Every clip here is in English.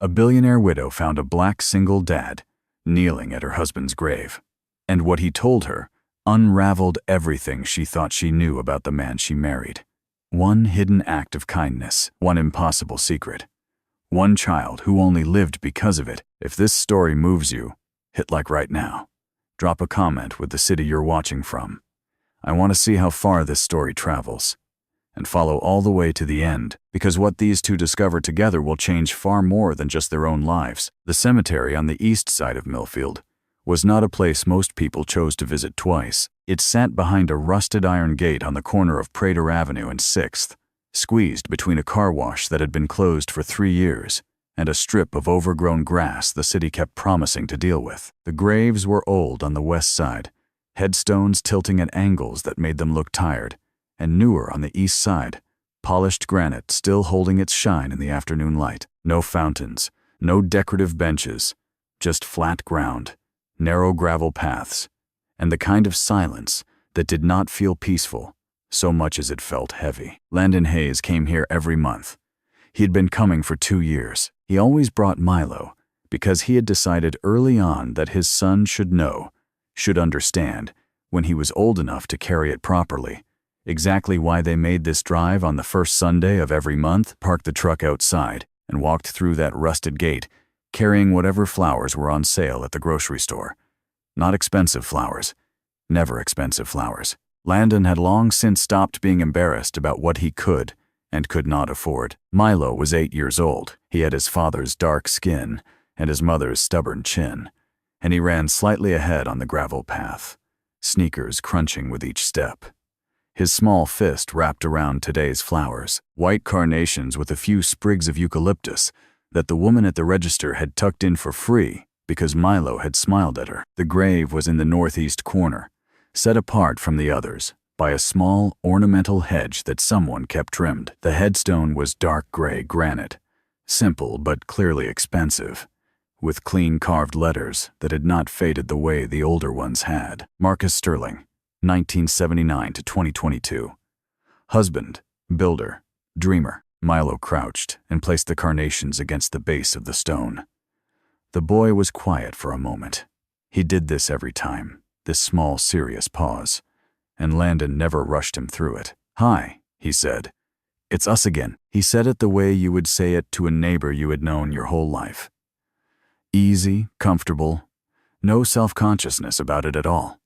A billionaire widow found a black single dad kneeling at her husband's grave, and what he told her unraveled everything she thought she knew about the man she married. One hidden act of kindness, one impossible secret, one child who only lived because of it. If this story moves you, hit like right now. Drop a comment with the city you're watching from. I want to see how far this story travels. And follow all the way to the end, because what these two discover together will change far more than just their own lives. The cemetery on the east side of Millfield was not a place most people chose to visit twice. It sat behind a rusted iron gate on the corner of Prater Avenue and 6th, squeezed between a car wash that had been closed for 3 years and a strip of overgrown grass the city kept promising to deal with. The graves were old on the west side, headstones tilting at angles that made them look tired, and newer on the east side, polished granite still holding its shine in the afternoon light. No fountains, no decorative benches, just flat ground, narrow gravel paths, and the kind of silence that did not feel peaceful so much as it felt heavy. Landon Hayes came here every month. He had been coming for 2 years. He always brought Milo because he had decided early on that his son should know, should understand, when he was old enough to carry it properly, exactly why they made this drive on the first Sunday of every month, parked the truck outside, and walked through that rusted gate, carrying whatever flowers were on sale at the grocery store. Not expensive flowers. Never expensive flowers. Landon had long since stopped being embarrassed about what he could and could not afford. Milo was 8 years old. He had his father's dark skin and his mother's stubborn chin, and he ran slightly ahead on the gravel path, sneakers crunching with each step. His small fist wrapped around today's flowers, white carnations with a few sprigs of eucalyptus that the woman at the register had tucked in for free because Milo had smiled at her. The grave was in the northeast corner, set apart from the others by a small ornamental hedge that someone kept trimmed. The headstone was dark gray granite, simple but clearly expensive, with clean carved letters that had not faded the way the older ones had. Marcus Sterling, 1979 to 2022. Husband, builder, dreamer. Milo crouched and placed the carnations against the base of the stone. The boy was quiet for a moment. He did this every time, this small, serious pause, and Landon never rushed him through it. "Hi," he said. "It's us again." He said it the way you would say it to a neighbor you had known your whole life. Easy, comfortable, no self-consciousness about it at all.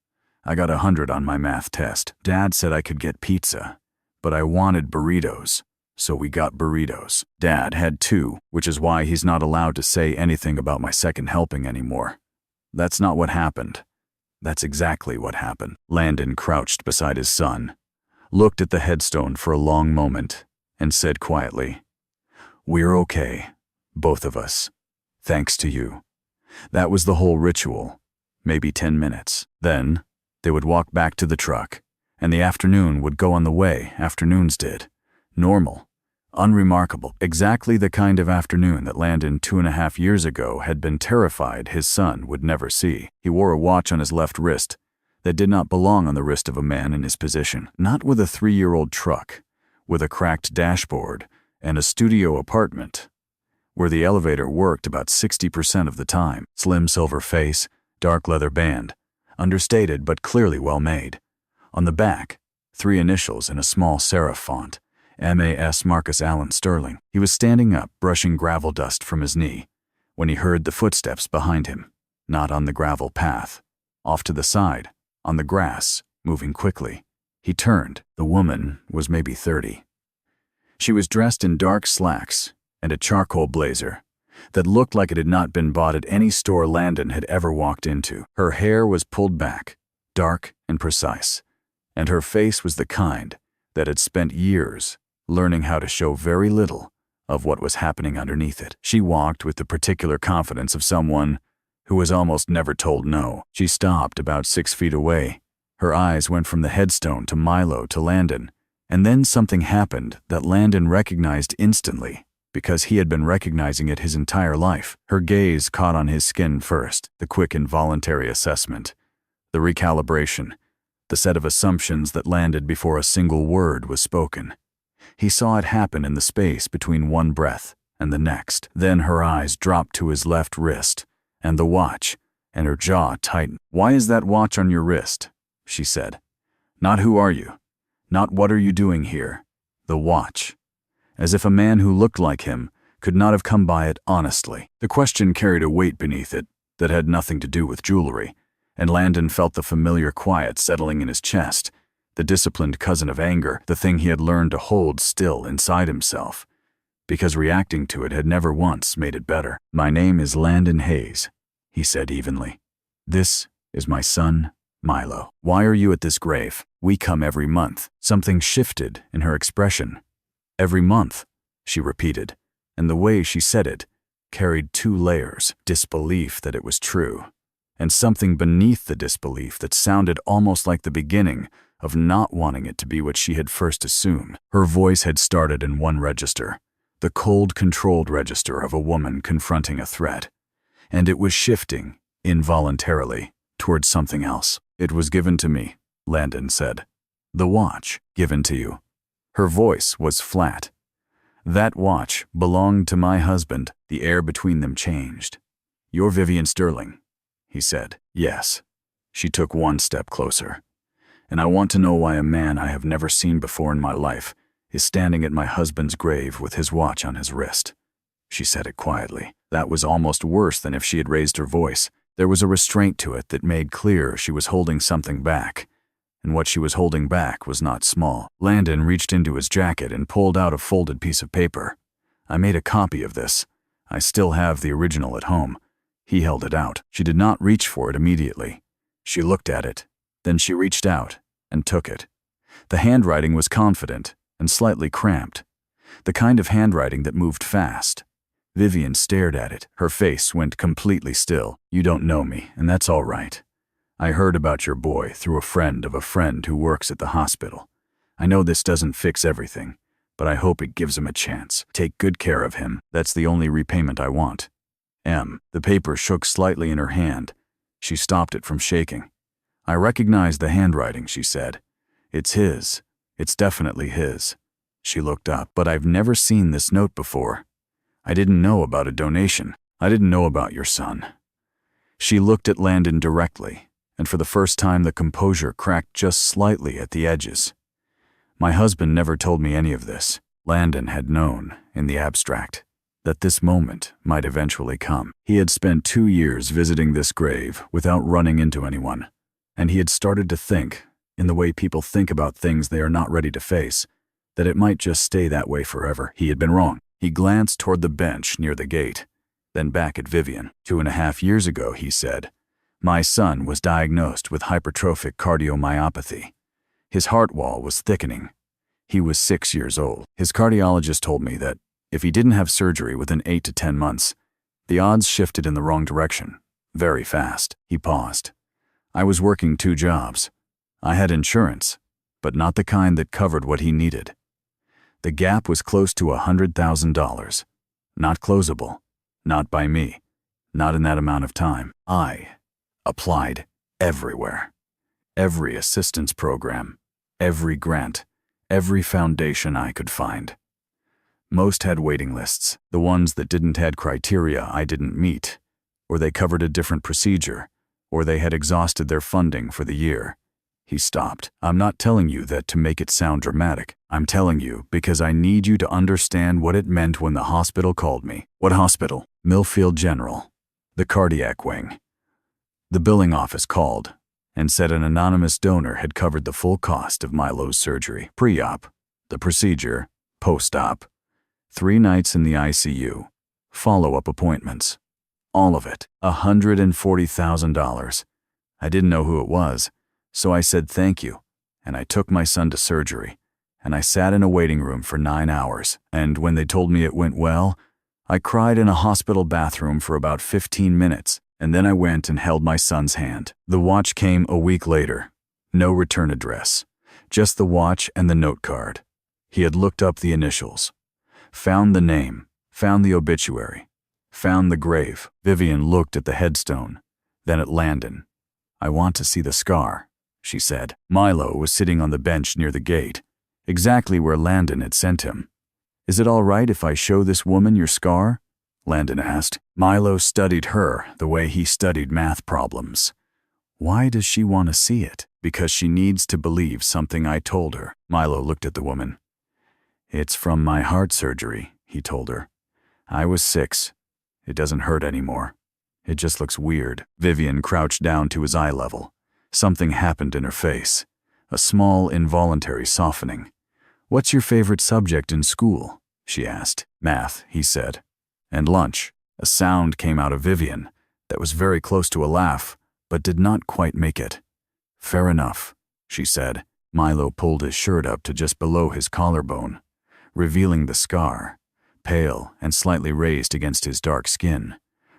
"I got 100 on my math test. Dad said I could get pizza, but I wanted burritos, so we got burritos. Dad had 2, which is why he's not allowed to say anything about my second helping anymore. That's not what happened. That's exactly what happened." Landon crouched beside his son, looked at the headstone for a long moment, and said quietly, "We're okay, both of us, thanks to you." That was the whole ritual, maybe 10 minutes. Then they would walk back to the truck, and the afternoon would go on the way afternoons did. Normal, unremarkable, exactly the kind of afternoon that Landon 2.5 years ago had been terrified his son would never see. He wore a watch on his left wrist that did not belong on the wrist of a man in his position. Not with a 3-year-old truck, with a cracked dashboard and a studio apartment, where the elevator worked about 60% of the time. Slim silver face, dark leather band, understated but clearly well made. On the back, 3 initials in a small serif font, M.A.S. Marcus Allen Sterling. He was standing up, brushing gravel dust from his knee, when he heard the footsteps behind him, not on the gravel path, off to the side, on the grass, moving quickly. He turned. The woman was maybe 30. She was dressed in dark slacks and a charcoal blazer that looked like it had not been bought at any store Landon had ever walked into. Her hair was pulled back, dark and precise, and her face was the kind that had spent years learning how to show very little of what was happening underneath it. She walked with the particular confidence of someone who was almost never told no. She stopped about 6 feet away. Her eyes went from the headstone to Milo to Landon, and then something happened that Landon recognized instantly because he had been recognizing it his entire life. Her gaze caught on his skin first, the quick involuntary assessment, the recalibration, the set of assumptions that landed before a single word was spoken. He saw it happen in the space between one breath and the next. Then her eyes dropped to his left wrist, and the watch, and her jaw tightened. "Why is that watch on your wrist?" she said. "Not who are you? Not what are you doing here? The watch." As if a man who looked like him could not have come by it honestly. The question carried a weight beneath it that had nothing to do with jewelry, and Landon felt the familiar quiet settling in his chest, the disciplined cousin of anger, the thing he had learned to hold still inside himself, because reacting to it had never once made it better. "My name is Landon Hayes," he said evenly. "This is my son, Milo. Why are you at this grave? We come every month." Something shifted in her expression. "Every month," she repeated, and the way she said it carried two layers: disbelief that it was true, and something beneath the disbelief that sounded almost like the beginning of not wanting it to be what she had first assumed. Her voice had started in one register, the cold, controlled register of a woman confronting a threat, and it was shifting, involuntarily, towards something else. "It was given to me," Landon said. "The watch, given to you." Her voice was flat. "That watch belonged to my husband." The air between them changed. "You're Vivian Sterling," he said. "Yes." She took one step closer. "And I want to know why a man I have never seen before in my life is standing at my husband's grave with his watch on his wrist." She said it quietly. That was almost worse than if she had raised her voice. There was a restraint to it that made clear she was holding something back, and what she was holding back was not small. Landon reached into his jacket and pulled out a folded piece of paper. "I made a copy of this. I still have the original at home." He held it out. She did not reach for it immediately. She looked at it. Then she reached out and took it. The handwriting was confident and slightly cramped, the kind of handwriting that moved fast. Vivian stared at it. Her face went completely still. "You don't know me, and that's all right. I heard about your boy through a friend of a friend who works at the hospital. I know this doesn't fix everything, but I hope it gives him a chance. Take good care of him. That's the only repayment I want. M." The paper shook slightly in her hand. She stopped it from shaking. "I recognize the handwriting," she said. "It's his. It's definitely his." She looked up. "But I've never seen this note before. I didn't know about a donation. I didn't know about your son." She looked at Landon directly, and for the first time the composure cracked just slightly at the edges. "My husband never told me any of this." Landon had known, in the abstract, that this moment might eventually come. He had spent 2 years visiting this grave without running into anyone, and he had started to think, in the way people think about things they are not ready to face, that it might just stay that way forever. He had been wrong. He glanced toward the bench near the gate, then back at Vivian. 2.5 years ago, he said, "My son was diagnosed with hypertrophic cardiomyopathy. His heart wall was thickening. He was 6 years old. His cardiologist told me that if he didn't have surgery within 8 to 10 months, the odds shifted in the wrong direction, very fast." He paused. "I was working 2 jobs. I had insurance, but not the kind that covered what he needed. The gap was close to $100,000. Not closable. Not by me. Not in that amount of time. I applied everywhere. Every assistance program, every grant, every foundation I could find. Most had waiting lists. The ones that didn't had criteria I didn't meet, or they covered a different procedure, or they had exhausted their funding for the year." He stopped. "I'm not telling you that to make it sound dramatic. I'm telling you because I need you to understand what it meant when the hospital called me." "What hospital?" "Millfield General. The cardiac wing. The billing office called and said an anonymous donor had covered the full cost of Milo's surgery. Pre-op, the procedure, post-op, 3 nights in the ICU, follow-up appointments. All of it. $140,000. I didn't know who it was, so I said thank you, and I took my son to surgery, and I sat in a waiting room for 9 hours, and when they told me it went well, I cried in a hospital bathroom for about 15 minutes, and then I went and held my son's hand." The watch came a week later. No return address. Just the watch and the note card. He had looked up the initials. Found the name. Found the obituary. Found the grave. Vivian looked at the headstone, then at Landon. "I want to see the scar," she said. Milo was sitting on the bench near the gate, exactly where Landon had sent him. Is it all right if I show this woman your scar? Landon asked. Milo studied her the way he studied math problems. Why does she want to see it? Because she needs to believe something I told her. Milo looked at the woman. It's from my heart surgery, he told her. I was 6. It doesn't hurt anymore. It just looks weird. Vivian crouched down to his eye level. Something happened in her face. A small, involuntary softening. What's your favorite subject in school? She asked. Math, he said. And lunch. A sound came out of Vivian that was very close to a laugh, but did not quite make it. Fair enough, she said. Milo pulled his shirt up to just below his collarbone, revealing the scar, pale and slightly raised against his dark skin,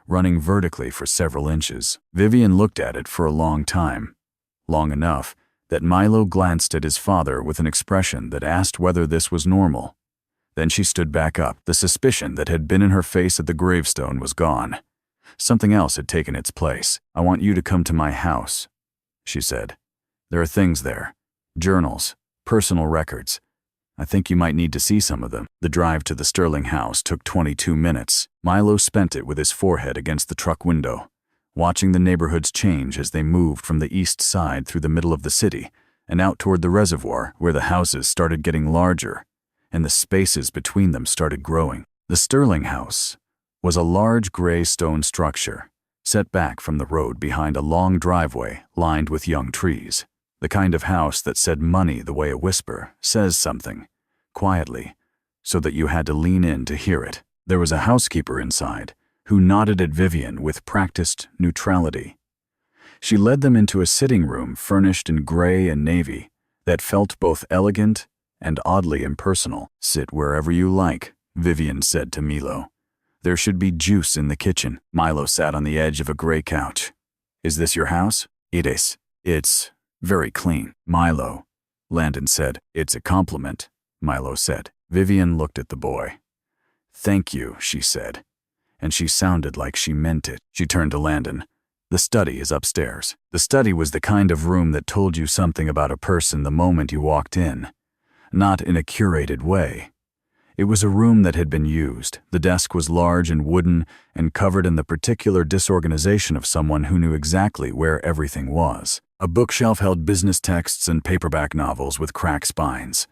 running vertically for several inches. Vivian looked at it for a long time, long enough that Milo glanced at his father with an expression that asked whether this was normal. Then she stood back up. The suspicion that had been in her face at the gravestone was gone. Something else had taken its place. I want you to come to my house, she said. There are things there. Journals, personal records. I think you might need to see some of them. The drive to the Sterling house took 22 minutes. Milo spent it with his forehead against the truck window, watching the neighborhoods change as they moved from the east side through the middle of the city and out toward the reservoir, where the houses started getting larger and the spaces between them started growing. The Sterling house was a large gray stone structure, set back from the road behind a long driveway lined with young trees. The kind of house that said money the way a whisper says something, quietly, so that you had to lean in to hear it. There was a housekeeper inside, who nodded at Vivian with practiced neutrality. She led them into a sitting room furnished in gray and navy that felt both elegant and oddly impersonal. Sit wherever you like, Vivian said to Milo. There should be juice in the kitchen. Milo sat on the edge of a gray couch. Is this your house? It is. It's very clean. Milo, Landon said. It's a compliment, Milo said. Vivian looked at the boy. Thank you, she said, and she sounded like she meant it. She turned to Landon. The study is upstairs. The study was the kind of room that told you something about a person the moment you walked in, not in a curated way. It was a room that had been used. The desk was large and wooden and covered in the particular disorganization of someone who knew exactly where everything was. A bookshelf held business texts and paperback novels with cracked spines.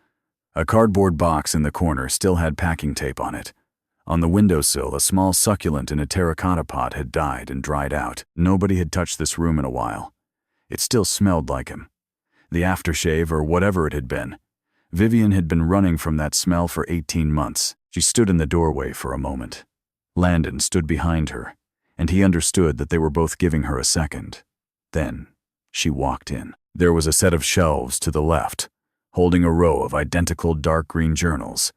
A cardboard box in the corner still had packing tape on it. On the windowsill, a small succulent in a terracotta pot had died and dried out. Nobody had touched this room in a while. It still smelled like him. The aftershave, or whatever it had been. Vivian had been running from that smell for 18 months. She stood in the doorway for a moment. Landon stood behind her, and he understood that they were both giving her a second. Then she walked in. There was a set of shelves to the left, holding a row of identical dark green journals,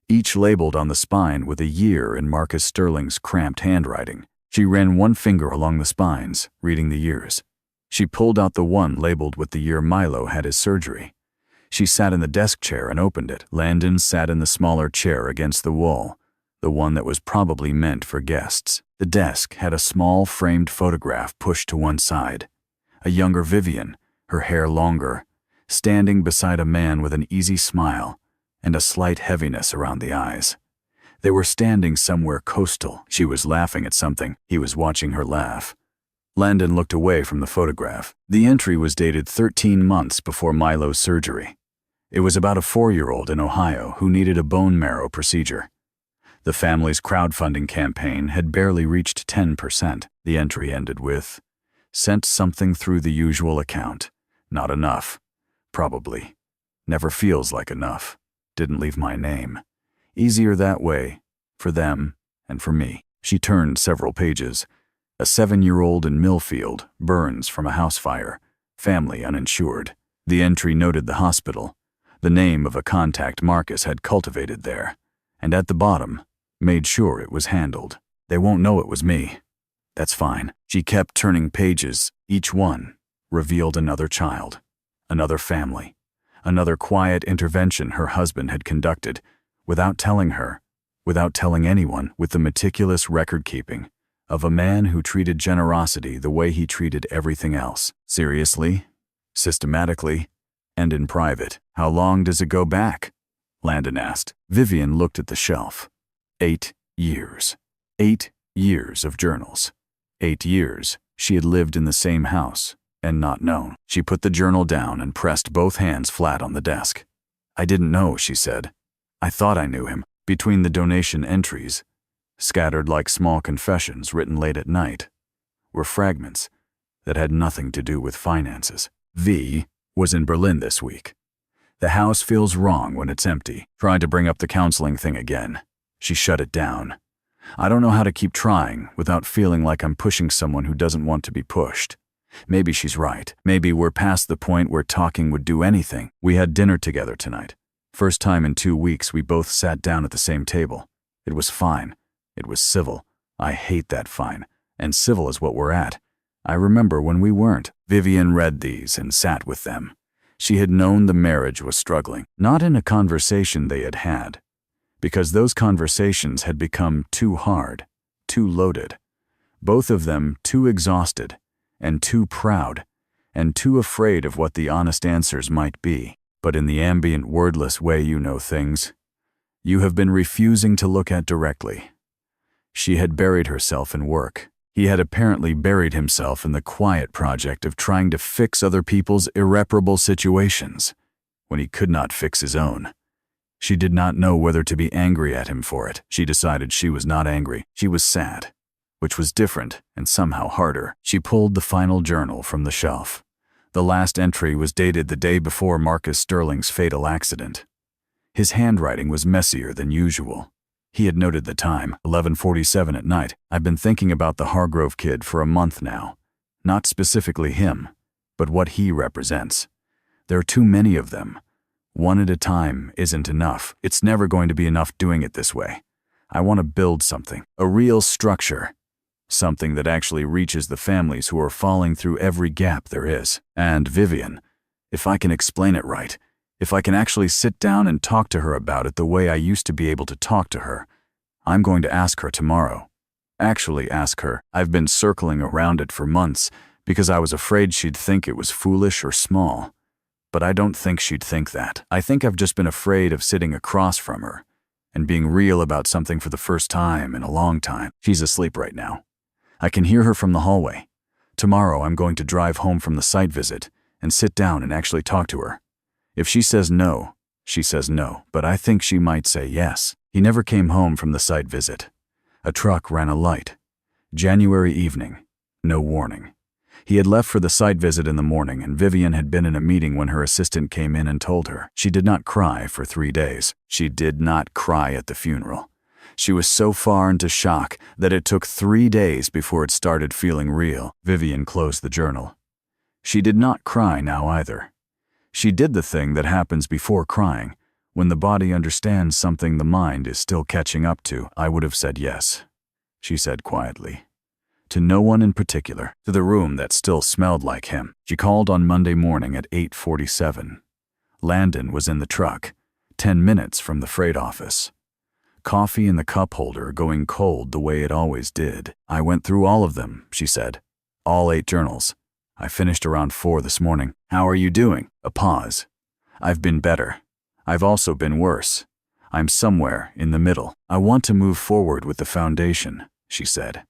each labeled on the spine with a year in Marcus Sterling's cramped handwriting. She ran one finger along the spines, reading the years. She pulled out the one labeled with the year Milo had his surgery. She sat in the desk chair and opened it. Landon sat in the smaller chair against the wall, the one that was probably meant for guests. The desk had a small framed photograph pushed to one side. A younger Vivian, her hair longer, standing beside a man with an easy smile and a slight heaviness around the eyes. They were standing somewhere coastal. She was laughing at something. He was watching her laugh. Landon looked away from the photograph. The entry was dated 13 months before Milo's surgery. It was about a 4-year-old in Ohio who needed a bone marrow procedure. The family's crowdfunding campaign had barely reached 10%. The entry ended with, "Sent something through the usual account. Not enough. Probably. Never feels like enough. Didn't leave my name. Easier that way, for them and for me." She turned several pages. A 7-year-old in Millfield, burns from a house fire. Family uninsured. The entry noted the hospital, the name of a contact Marcus had cultivated there, and at the bottom, made sure it was handled. They won't know it was me. That's fine. She kept turning pages. Each one revealed another child, another family, another quiet intervention her husband had conducted, without telling her, without telling anyone, with the meticulous record-keeping of a man who treated generosity the way he treated everything else, seriously, systematically, and in private. How long does it go back? Landon asked. Vivian looked at the shelf. 8 years. 8 years of journals. 8 years she had lived in the same house and not known. She put the journal down and pressed both hands flat on the desk. I didn't know, she said. I thought I knew him. Between the donation entries, scattered like small confessions written late at night, were fragments that had nothing to do with finances. V was in Berlin this week. The house feels wrong when it's empty. Tried to bring up the counseling thing again. She shut it down. I don't know how to keep trying without feeling like I'm pushing someone who doesn't want to be pushed. Maybe she's right. Maybe we're past the point where talking would do anything. We had dinner together tonight. First time in 2 weeks we both sat down at the same table. It was fine. It was civil. I hate that fine. And civil is what we're at. I remember when we weren't. Vivian read these and sat with them. She had known the marriage was struggling, not in a conversation they had had, because those conversations had become too hard, too loaded. Both of them too exhausted, and too proud, and too afraid of what the honest answers might be. But in the ambient, wordless way you know things, you have been refusing to look at directly. She had buried herself in work. He had apparently buried himself in the quiet project of trying to fix other people's irreparable situations when he could not fix his own. She did not know whether to be angry at him for it. She decided she was not angry. She was sad, which was different and somehow harder. She pulled the final journal from the shelf. The last entry was dated the day before Marcus Sterling's fatal accident. His handwriting was messier than usual. He had noted the time, 11:47 at night. I've been thinking about the Hargrove kid for a month now. Not specifically him, but what he represents. There are too many of them. One at a time isn't enough. It's never going to be enough doing it this way. I want to build something, a real structure. Something that actually reaches the families who are falling through every gap there is. And Vivian, if I can explain it right, if I can actually sit down and talk to her about it the way I used to be able to talk to her, I'm going to ask her tomorrow. Actually ask her. I've been circling around it for months because I was afraid she'd think it was foolish or small. But I don't think she'd think that. I think I've just been afraid of sitting across from her and being real about something for the first time in a long time. She's asleep right now. I can hear her from the hallway. Tomorrow I'm going to drive home from the site visit and sit down and actually talk to her. If she says no, she says no, but I think she might say yes. He never came home from the site visit. A truck ran a light. January evening. No warning. He had left for the site visit in the morning, and Vivian had been in a meeting when her assistant came in and told her. She did not cry for 3 days. She did not cry at the funeral. She was so far into shock that it took 3 days before it started feeling real. Vivian closed the journal. She did not cry now either. She did the thing that happens before crying, when the body understands something the mind is still catching up to. I would have said yes, she said quietly. To no one in particular, to the room that still smelled like him. She called on Monday morning at 8:47. Landon was in the truck, 10 minutes from the freight office. Coffee in the cup holder going cold the way it always did. I went through all of them, she said. All 8 journals. I finished around 4 this morning. How are you doing? A pause. I've been better. I've also been worse. I'm somewhere in the middle. I want to move forward with the foundation, she said.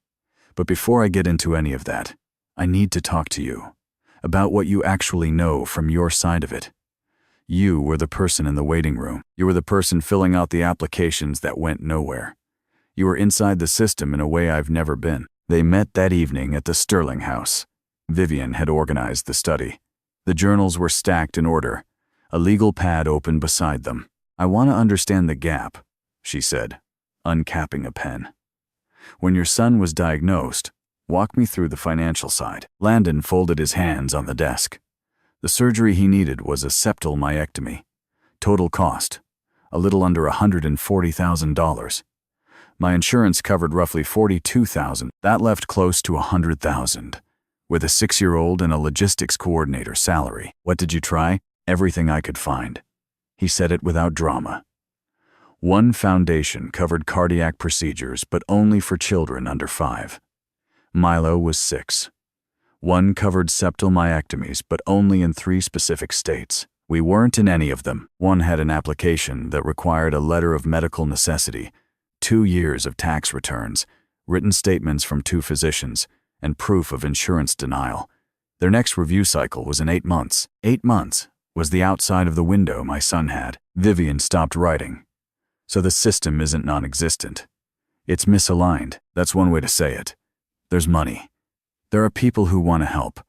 But before I get into any of that, I need to talk to you about what you actually know from your side of it. You were the person in the waiting room. You were the person filling out the applications that went nowhere. You were inside the system in a way I've never been. They met that evening at the Sterling house. Vivian had organized the study. The journals were stacked in order, a legal pad open beside them. I want to understand the gap, she said, uncapping a pen. When your son was diagnosed, walk me through the financial side. Landon folded his hands on the desk. The surgery he needed was a septal myectomy. Total cost, a little under $140,000. My insurance covered roughly $42,000. That left close to $100,000, with a 6-year-old and a logistics coordinator salary. What did you try? Everything I could find. He said it without drama. One foundation covered cardiac procedures, but only for children under 5. Milo was 6. One covered septal myectomies, but only in 3 specific states, We weren't in any of them. One had an application that required a letter of medical necessity, 2 years of tax returns, written statements from 2 physicians, and proof of insurance denial. Their next review cycle was in 8 months. 8 months was the outside of the window my son had. Vivian stopped writing. So the system isn't non-existent. It's misaligned. That's one way to say it. There's money. There are people who want to help.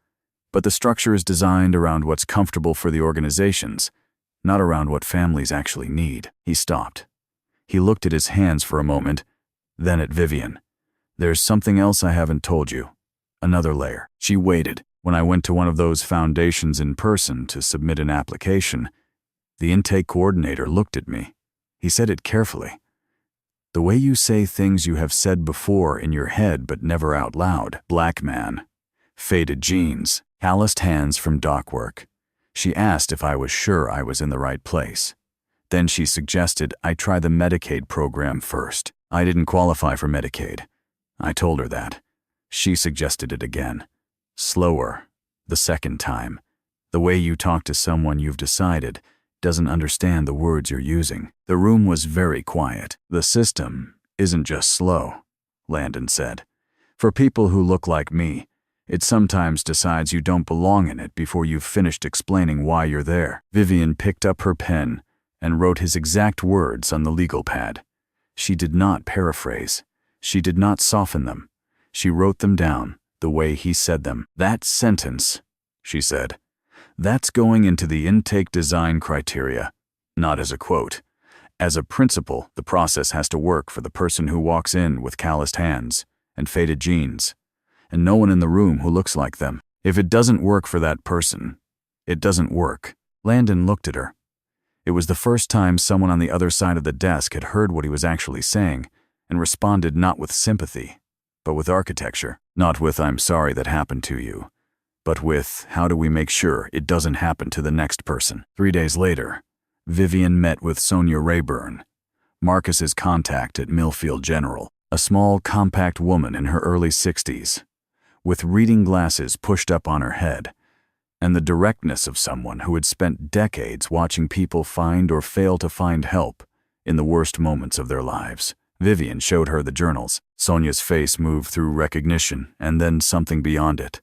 But the structure is designed around what's comfortable for the organizations, not around what families actually need. He stopped. He looked at his hands for a moment, then at Vivian. There's something else I haven't told you. Another layer. She waited. When I went to one of those foundations in person to submit an application, the intake coordinator looked at me. He said it carefully. The way you say things you have said before in your head but never out loud. Black man. Faded jeans. Calloused hands from dock work. She asked if I was sure I was in the right place. Then she suggested I try the Medicaid program first. I didn't qualify for Medicaid. I told her that. She suggested it again. Slower. The second time. The way you talk to someone you've decided doesn't understand the words you're using. The room was very quiet. The system isn't just slow, Landon said. For people who look like me, it sometimes decides you don't belong in it before you've finished explaining why you're there. Vivian picked up her pen and wrote his exact words on the legal pad. She did not paraphrase. She did not soften them. She wrote them down the way he said them. That sentence, she said, that's going into the intake design criteria, not as a quote. As a principle, the process has to work for the person who walks in with calloused hands and faded jeans, and no one in the room who looks like them. If it doesn't work for that person, it doesn't work. Landon looked at her. It was the first time someone on the other side of the desk had heard what he was actually saying and responded not with sympathy, but with architecture. Not with "I'm sorry that happened to you," but with "how do we make sure it doesn't happen to the next person?" 3 days later, Vivian met with Sonia Rayburn, Marcus's contact at Millfield General, a small, compact woman in her early 60s, with reading glasses pushed up on her head, and the directness of someone who had spent decades watching people find or fail to find help in the worst moments of their lives. Vivian showed her the journals. Sonia's face moved through recognition and then something beyond it.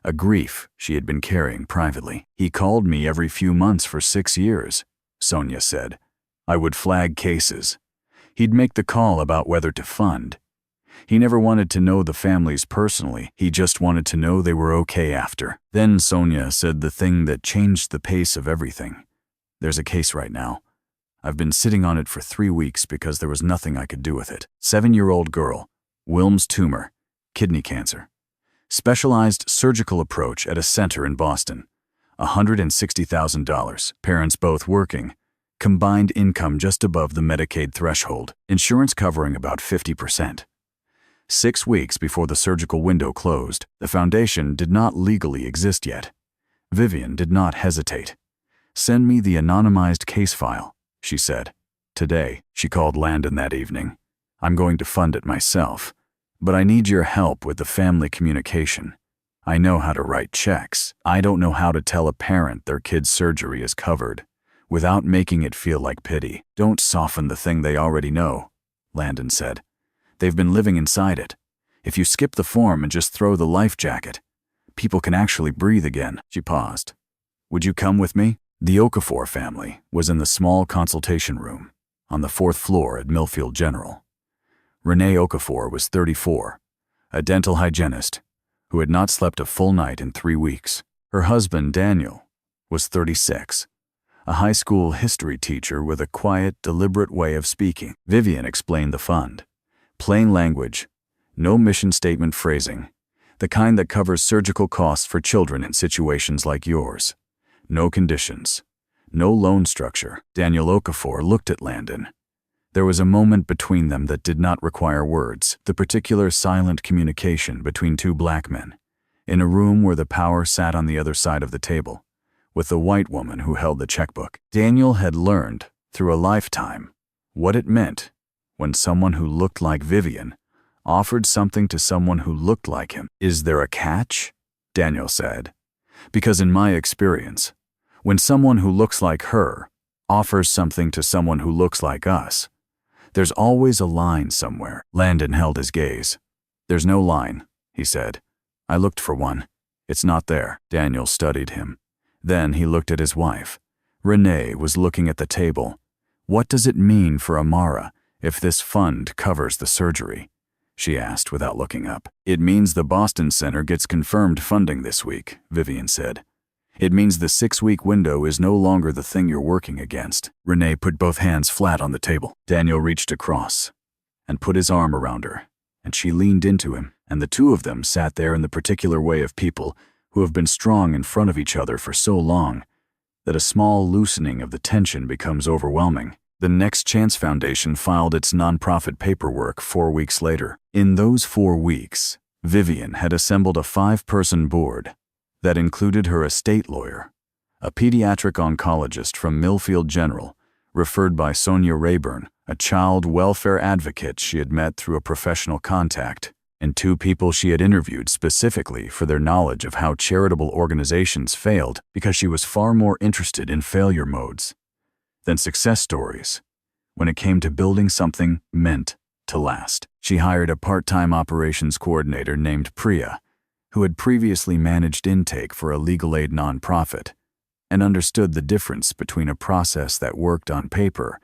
A grief she had been carrying privately. "He called me every few months for 6 years, Sonia said. I would flag cases. He'd make the call about whether to fund. He never wanted to know the families personally. He just wanted to know they were okay after." Then Sonia said the thing that changed the pace of everything. "There's a case right now. I've been sitting on it for 3 weeks because there was nothing I could do with it. 7-year-old girl, Wilms tumor, kidney cancer. Specialized surgical approach at a center in Boston. $160,000, parents both working. Combined income just above the Medicaid threshold, insurance covering about 50%. 6 weeks before the surgical window closed, the foundation did not legally exist yet. Vivian did not hesitate. "Send me the anonymized case file," she said. "Today," she called Landon that evening. "I'm going to fund it myself, but I need your help with the family communication. I know how to write checks. I don't know how to tell a parent their kid's surgery is covered without making it feel like pity." "Don't soften the thing they already know," Landon said. "They've been living inside it. If you skip the form and just throw the life jacket, people can actually breathe again." She paused. "Would you come with me?" The Okafor family was in the small consultation room on the 4th floor at Millfield General. Renee Okafor was 34, a dental hygienist who had not slept a full night in 3 weeks. Her husband, Daniel, was 36, a high school history teacher with a quiet, deliberate way of speaking. Vivian explained the fund. Plain language, no mission statement phrasing, the kind that covers surgical costs for children in situations like yours. No conditions, no loan structure. Daniel Okafor looked at Landon. There was a moment between them that did not require words, the particular silent communication between 2 black men, in a room where the power sat on the other side of the table, with the white woman who held the checkbook. Daniel had learned, through a lifetime, what it meant when someone who looked like Vivian offered something to someone who looked like him. "Is there a catch?" Daniel said. "Because in my experience, When someone who looks like her offers something to someone who looks like us, there's always a line somewhere. Landon held his gaze. There's no line, he said. I looked for one. It's not there. Daniel studied him. Then he looked at his wife. Renee was looking at the table. What does it mean for Amara if this fund covers the surgery? She asked without looking up. It means the Boston Center gets confirmed funding this week, Vivian said. It means the 6-week window is no longer the thing you're working against. Renee put both hands flat on the table. Daniel reached across and put his arm around her, and she leaned into him, and the two of them sat there in the particular way of people who have been strong in front of each other for so long that a small loosening of the tension becomes overwhelming. The Next Chance Foundation filed its nonprofit paperwork 4 weeks later. In those 4 weeks, Vivian had assembled a 5-person board that included her estate lawyer, a pediatric oncologist from Millfield General, referred by Sonia Rayburn, a child welfare advocate she had met through a professional contact, and 2 people she had interviewed specifically for their knowledge of how charitable organizations failed because she was far more interested in failure modes than success stories when it came to building something meant to last. She hired a part-time operations coordinator named Priya, who had previously managed intake for a legal aid nonprofit and understood the difference between a process that worked on paper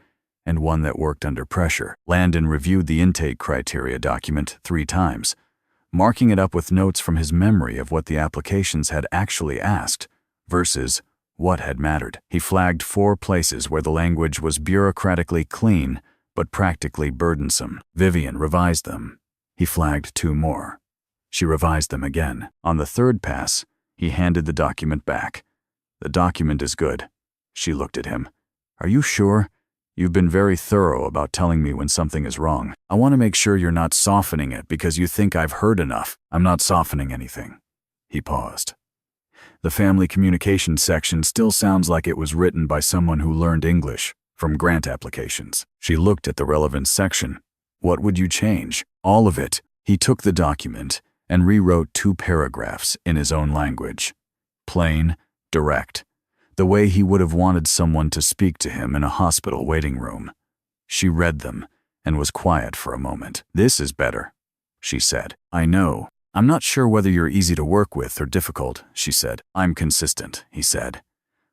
and one that worked under pressure. Landon reviewed the intake criteria document 3 times, marking it up with notes from his memory of what the applications had actually asked versus what had mattered. He flagged 4 places where the language was bureaucratically clean but practically burdensome. Vivian revised them. He flagged 2 more. She revised them again. On the 3rd pass, he handed the document back. The document is good. She looked at him. Are you sure? You've been very thorough about telling me when something is wrong. I want to make sure you're not softening it because you think I've heard enough. I'm not softening anything. He paused. The family communication section still sounds like it was written by someone who learned English from grant applications. She looked at the relevant section. What would you change? All of it. He took the document and rewrote 2 paragraphs in his own language. Plain, direct, the way he would have wanted someone to speak to him in a hospital waiting room. She read them and was quiet for a moment. This is better, she said. I know. I'm not sure whether you're easy to work with or difficult, she said. I'm consistent, he said,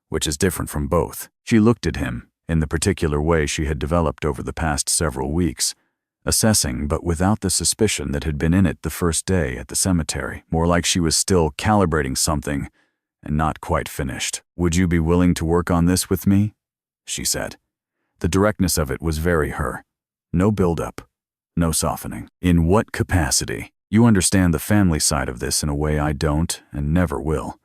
which is different from both. She looked at him in the particular way she had developed over the past several weeks, assessing but without the suspicion that had been in it the first day at the cemetery, more like she was still calibrating something and not quite finished. Would you be willing to work on this with me? She said. The directness of it was very her. No build-up, no softening. In what capacity? You understand the family side of this in a way I don't and never will.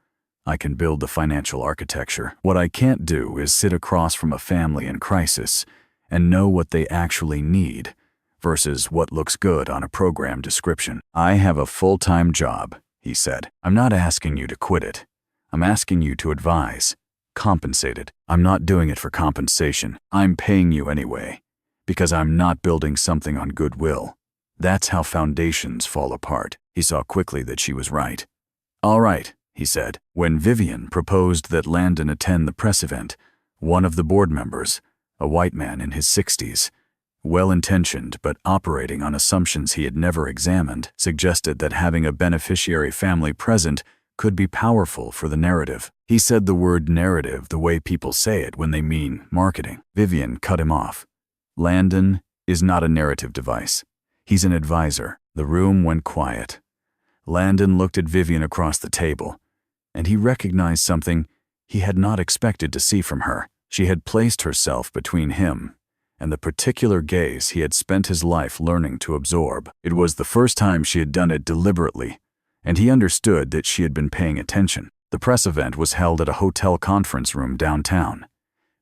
I can build the financial architecture. What I can't do is sit across from a family in crisis and know what they actually need versus what looks good on a program description. I have a full-time job, he said. I'm not asking you to quit it. I'm asking you to advise, compensated. I'm not doing it for compensation. I'm paying you anyway, because I'm not building something on goodwill. That's how foundations fall apart. He saw quickly that she was right. All right, he said. When Vivian proposed that Landon attend the press event, one of the board members, a white man in his 60s, well-intentioned but operating on assumptions he had never examined, suggested that having a beneficiary family present could be powerful for the narrative. He said the word narrative the way people say it when they mean marketing. Vivian cut him off. Landon is not a narrative device. He's an advisor. The room went quiet. Landon looked at Vivian across the table, and he recognized something he had not expected to see from her. She had placed herself between him and the particular gaze he had spent his life learning to absorb. It was the first time she had done it deliberately, and he understood that she had been paying attention. The press event was held at a hotel conference room downtown,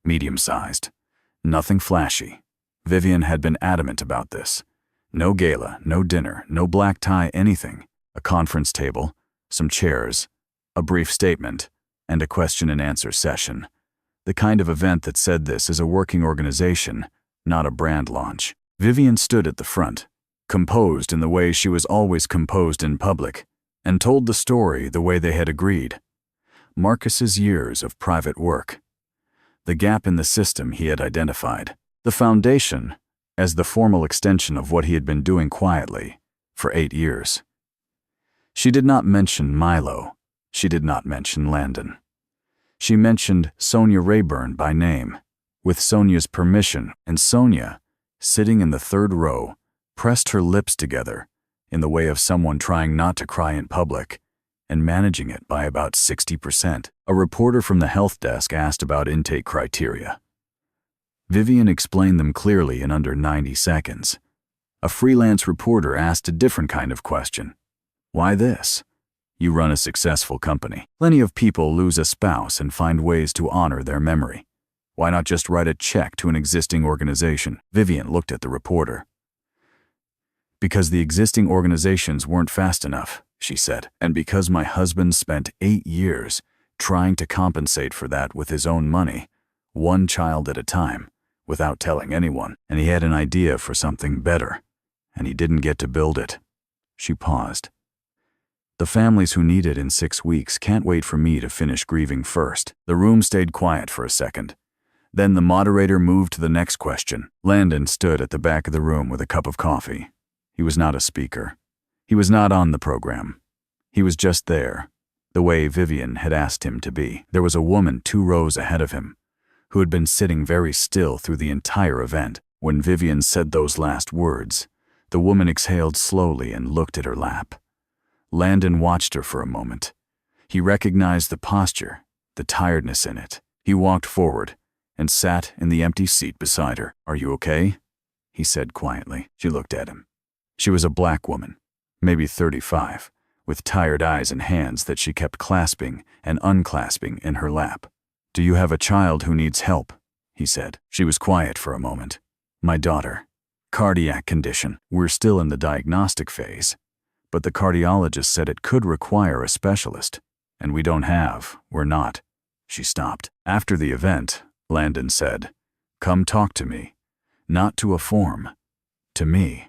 medium-sized. Nothing flashy. Vivian had been adamant about this. No gala, no dinner, no black tie, anything. A conference table, some chairs, a brief statement, and a question-and-answer session. The kind of event that said this is a working organization, not a brand launch. Vivian stood at the front, composed in the way she was always composed in public, and told the story the way they had agreed. Marcus's years of private work. The gap in the system he had identified. The foundation as the formal extension of what he had been doing quietly for 8 years. She did not mention Milo. She did not mention Landon. She mentioned Sonia Rayburn by name, with Sonia's permission, and Sonia, sitting in the third row, pressed her lips together in the way of someone trying not to cry in public and managing it by about 60%. A reporter from the health desk asked about intake criteria. Vivian explained them clearly in under 90 seconds. A freelance reporter asked a different kind of question. Why this? You run a successful company. Plenty of people lose a spouse and find ways to honor their memory. Why not just write a check to an existing organization? Vivian looked at the reporter. Because the existing organizations weren't fast enough, she said, and because my husband spent 8 years trying to compensate for that with his own money, one child at a time, without telling anyone, and he had an idea for something better, and he didn't get to build it. She paused. The families who need it in 6 weeks can't wait for me to finish grieving first. The room stayed quiet for a second. Then the moderator moved to the next question. Landon stood at the back of the room with a cup of coffee. He was not a speaker. He was not on the program. He was just there, the way Vivian had asked him to be. There was a woman 2 rows ahead of him, who had been sitting very still through the entire event. When Vivian said those last words, the woman exhaled slowly and looked at her lap. Landon watched her for a moment. He recognized the posture, the tiredness in it. He walked forward and sat in the empty seat beside her. "Are you okay?" he said quietly. She looked at him. She was a black woman, maybe 35, with tired eyes and hands that she kept clasping and unclasping in her lap. "Do you have a child who needs help?" he said. She was quiet for a moment. "My daughter. Cardiac condition. We're still in the diagnostic phase, but the cardiologist said it could require a specialist, and we're not." She stopped. "After the event," Landon said, "come talk to me. Not to a form. To me.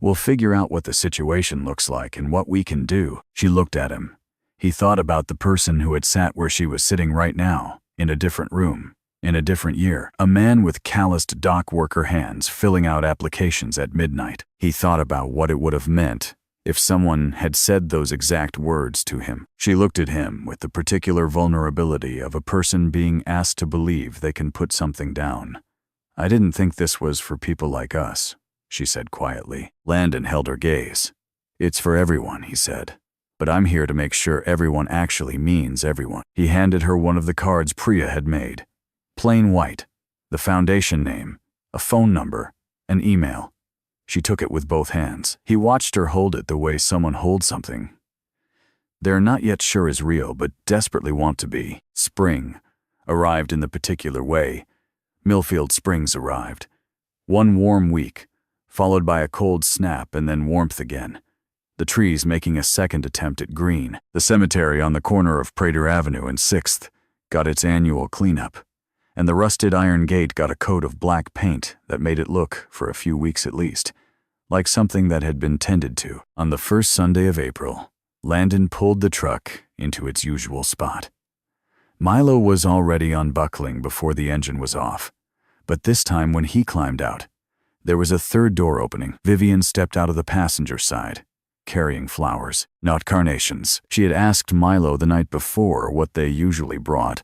We'll figure out what the situation looks like and what we can do." She looked at him. He thought about the person who had sat where she was sitting right now, in a different room, in a different year. A man with calloused dock worker hands filling out applications at midnight. He thought about what it would have meant if someone had said those exact words to him. She looked at him with the particular vulnerability of a person being asked to believe they can put something down. "I didn't think this was for people like us," she said quietly. Landon held her gaze. "It's for everyone," he said. "But I'm here to make sure everyone actually means everyone." He handed her one of the cards Priya had made. Plain white, the foundation name, a phone number, an email. She took it with both hands. He watched her hold it the way someone holds something they're not yet sure is real but desperately want to be. Spring arrived in the particular way. Millfield Springs arrived. One warm week, followed by a cold snap and then warmth again. The trees making a second attempt at green. The cemetery on the corner of Prater Avenue and 6th got its annual cleanup, and the rusted iron gate got a coat of black paint that made it look, for a few weeks at least, like something that had been tended to. On the first Sunday of April, Landon pulled the truck into its usual spot. Milo was already unbuckling before the engine was off, but this time when he climbed out, there was a third door opening. Vivian stepped out of the passenger side, carrying flowers, not carnations. She had asked Milo the night before what they usually brought,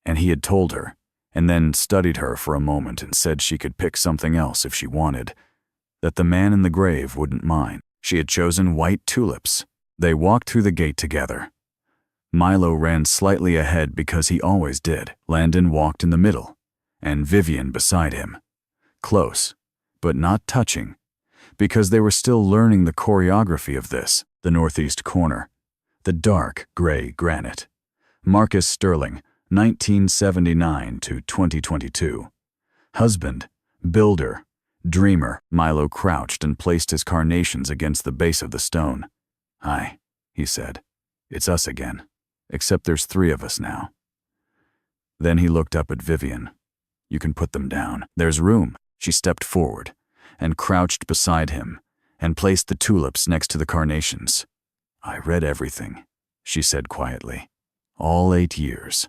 and he had told her, and then studied her for a moment and said she could pick something else if she wanted, that the man in the grave wouldn't mind. She had chosen white tulips. They walked through the gate together. Milo ran slightly ahead because he always did. Landon walked in the middle, and Vivian beside him. Close, but not touching, because they were still learning the choreography of this. The northeast corner, the dark gray granite. Marcus Sterling, 1979 to 2022. Husband, builder, dreamer. Milo crouched and placed his carnations against the base of the stone. "Hi," he said. "It's us again, except there's 3 of us now." Then he looked up at Vivian. "You can put them down. There's room." She stepped forward and crouched beside him and placed the tulips next to the carnations. "I read everything," she said quietly. All 8 years.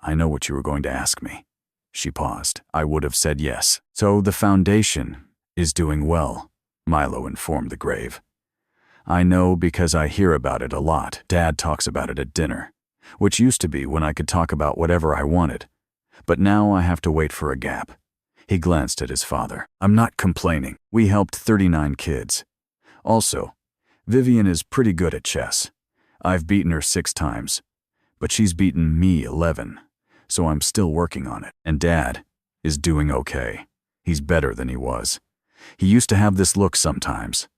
I know what you were going to ask me. She paused. I would have said yes. So the foundation is doing well, Milo informed the grave. I know because I hear about it a lot. Dad talks about it at dinner, which used to be when I could talk about whatever I wanted. But now I have to wait for a gap. He glanced at his father. I'm not complaining. We helped 39 kids. Also, Vivian is pretty good at chess. I've beaten her 6 times, but she's beaten me 11, so I'm still working on it. And Dad is doing okay. He's better than he was. He used to have this look sometimes,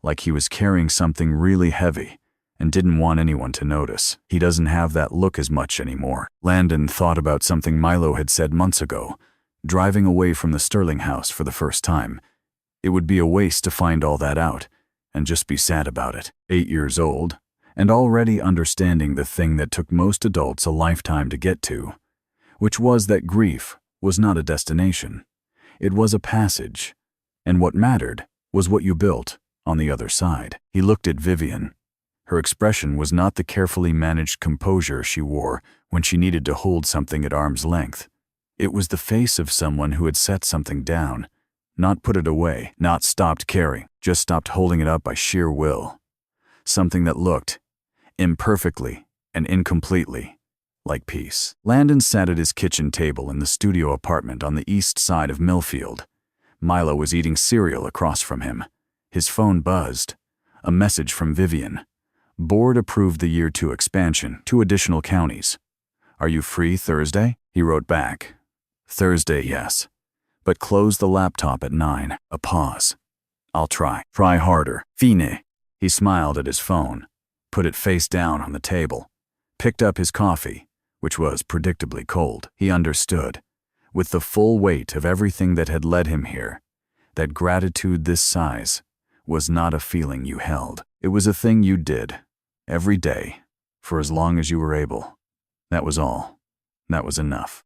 like he was carrying something really heavy and didn't want anyone to notice. He doesn't have that look as much anymore. Landon thought about something Milo had said months ago, driving away from the Sterling house for the first time. It would be a waste to find all that out and just be sad about it. 8 years old, and already understanding the thing that took most adults a lifetime to get to, which was that grief was not a destination. It was a passage, and what mattered was what you built on the other side. He looked at Vivian. Her expression was not the carefully managed composure she wore when she needed to hold something at arm's length. It was the face of someone who had set something down, not put it away, not stopped caring, just stopped holding it up by sheer will. Something that looked, imperfectly and incompletely, like peace. Landon sat at his kitchen table in the studio apartment on the east side of Millfield. Milo was eating cereal across from him. His phone buzzed. A message from Vivian. Board approved the Year 2 expansion, 2 additional counties. Are you free Thursday? He wrote back. Thursday, yes. But close the laptop at 9. A pause. I'll try. Try harder. Fine. He smiled at his phone, put it face down on the table, picked up his coffee, which was predictably cold. He understood, with the full weight of everything that had led him here, that gratitude this size was not a feeling you held. It was a thing you did, every day, for as long as you were able. That was all. That was enough.